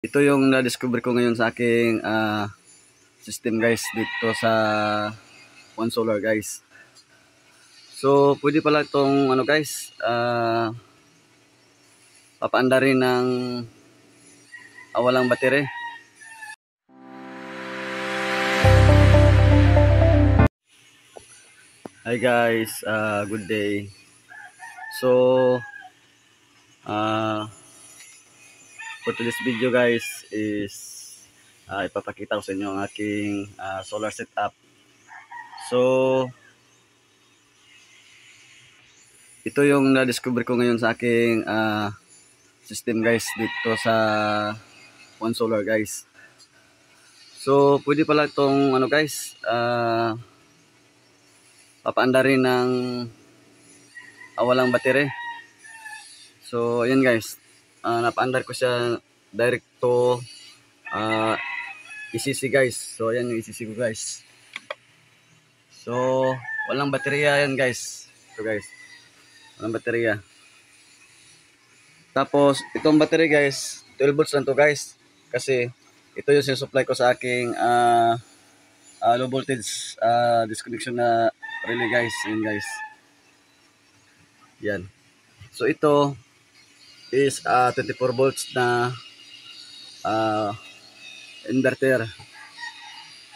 Ito yung na-discover ko ngayon sa aking system guys dito sa One Solar guys. So pwede pala itong ano guys, papaandarin ng walang batere. Hi guys, good day. So for today's video guys is ipapakita ko sa inyo ang aking solar setup. So ito yung na-discover ko ngayon sa aking system guys dito sa One Solar guys. So pwede pala itong ano guys, papaandarin ng walang batere. So ayan guys, napaandar ko siya direct to ECC guys. So ayan yung ECC ko guys. So walang baterya yan guys. So guys, walang baterya. Tapos itong battery guys, 12 volts lang to guys. Kasi ito yung sinusupply ko sa aking low voltage disconnection na relay guys. Ayan guys. Yan. So ito is 24 volts na inverter.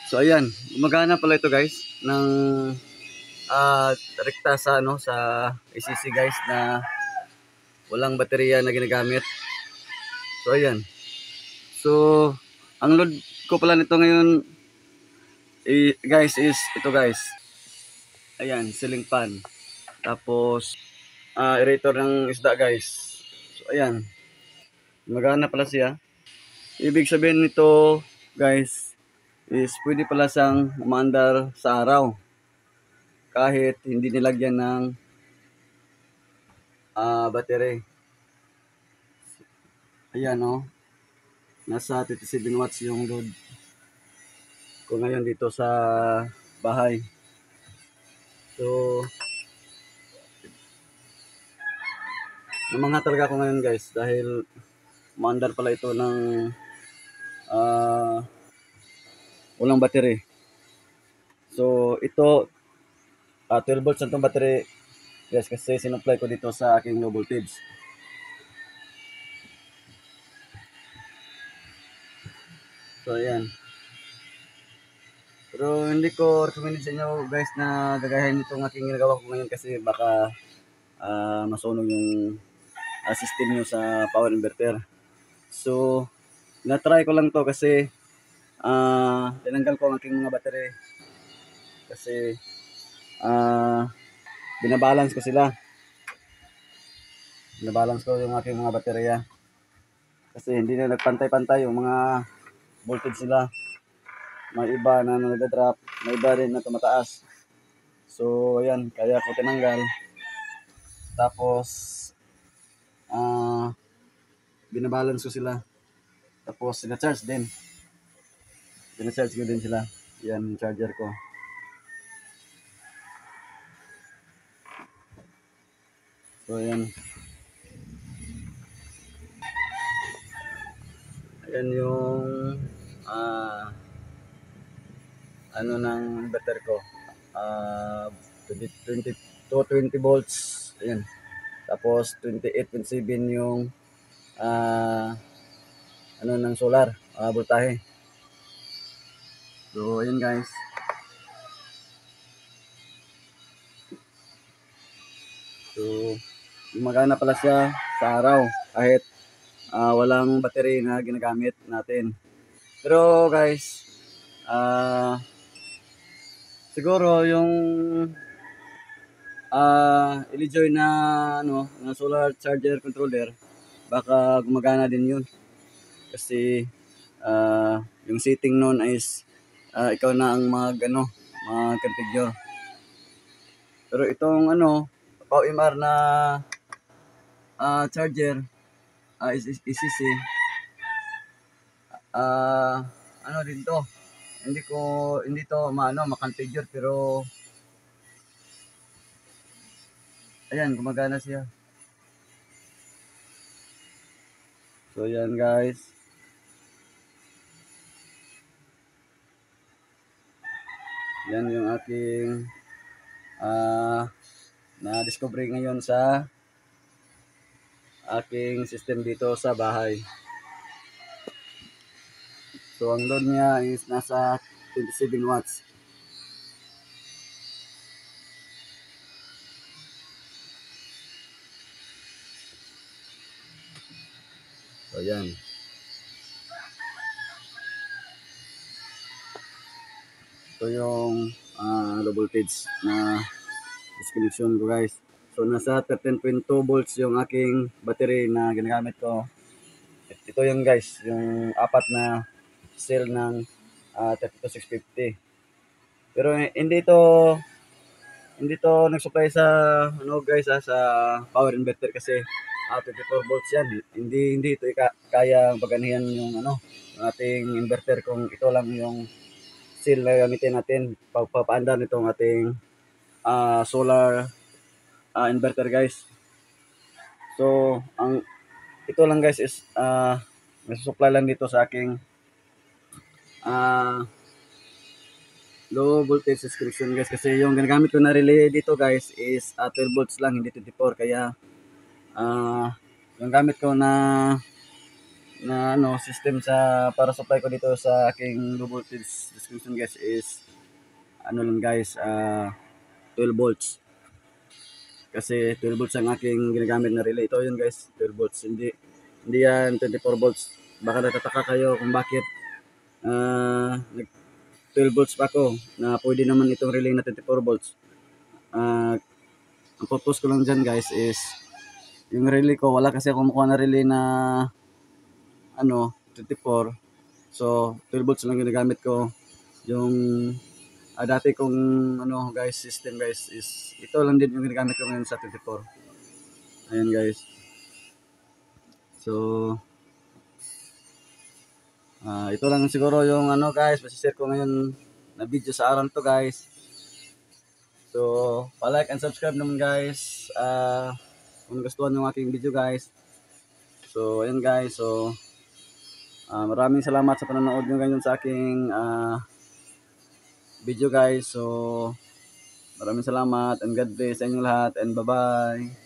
So ayan, gumagana pala ito guys ng rekta sa ano sa ECC guys na walang baterya na ginagamit. So ayan. So ang load ko pala nito ngayon guys is ito guys. Ayan, ceiling fan. Tapos aerator ng isda guys. So ayan. Gumagana pala siya. Ibig sabihin nito guys is pwede pala siyang umaandar sa araw kahit hindi nilagyan ng battery. Ayan o, nasa 37 watts yung load ko ngayon dito sa bahay. So namangha talaga ako ngayon guys dahil umaandar pala ito ng walang battery. So ito 12 volts ang itong battery guys kasi sinupply ko dito sa aking low voltage. So ayan. Pero hindi ko recommend sa inyo guys na gagayahin itong aking ginagawa ko ngayon kasi baka masunog yung system nyo sa power inverter. So na-try ko lang to kasi tinanggal ko ang aking mga battery kasi binabalance ko sila. Binabalance ko yung aking mga baterya kasi hindi na nagpantay-pantay yung mga voltage nila. May iba na nag-drop, may iba rin na tumataas. So ayan, kaya ko tinanggal. Tapos binabalance ko sila. Tapos sina-charge din. Sina-charge ko din sila. Yan yung charger ko. So ayan. Ayan yung ano ng inverter ko. 20 volts. Ayan. Tapos 28.7 yung ano ng solar, voltahe. So ayan guys. So gumagana pala siya sa araw kahit walang battery na ginagamit natin. Pero guys, siguro yung Ilijoy na ano, na solar charger controller, baka gumagana din 'yun. Kasi yung setting noon is ikaw na ang mag-configure. Pero itong ano, PowerMR na charger ECC ano din to. Hindi to ma-configure pero ayan, gumagana siya. So yan guys. Yan yung aking na-discover ngayon sa aking system dito sa bahay. So ang load niya is nasa 27 watts. So yan. Ito yung low voltage na disconnection ko guys. So nasa 13.2 volts yung aking battery na ginagamit ko. Ito yung guys, yung apat na cell ng 32650. Pero hindi to nag-supply sa ano guys sa power inverter kasi 24 volts yan. Hindi ito kaya baganihan yung ano yung ating inverter kung ito lang yung cell na gamitin natin pagpapaandar nitong ating solar inverter guys. So ang ito lang guys is nasusupply lang dito sa aking low voltage subscription guys kasi yung ginagamit ko na relay dito guys is 12 volts lang hindi 24 kaya yung gamit ko na ano system sa para supply ko dito sa aking low voltage subscription guys is ano lang guys 12 volts kasi 12 volts ang aking ginagamit na relay. Ito yun guys 12 volts hindi yan 24 volts. Baka natataka kayo kung bakit 12 volts pa ako na pwede naman itong relay na 24 volts. Ang purpose ko lang dyan guys is yung relay ko, wala kasi akong makuha na relay na ano, 24. So, 12 volts lang ginagamit ko. Yung dati kong ano guys, system guys is ito lang din yung ginagamit ko ngayon sa 24. Ayan guys. So, ito lang siguro yung ano guys, masishare ko ngayon na video sa araw to guys. So, pa-like and subscribe naman guys. Kung gustuhan yung aking video guys. So, ayan guys. So, maraming salamat sa panonood nyo ngayon sa aking video guys. So, maraming salamat and God bless sa inyong lahat and bye-bye.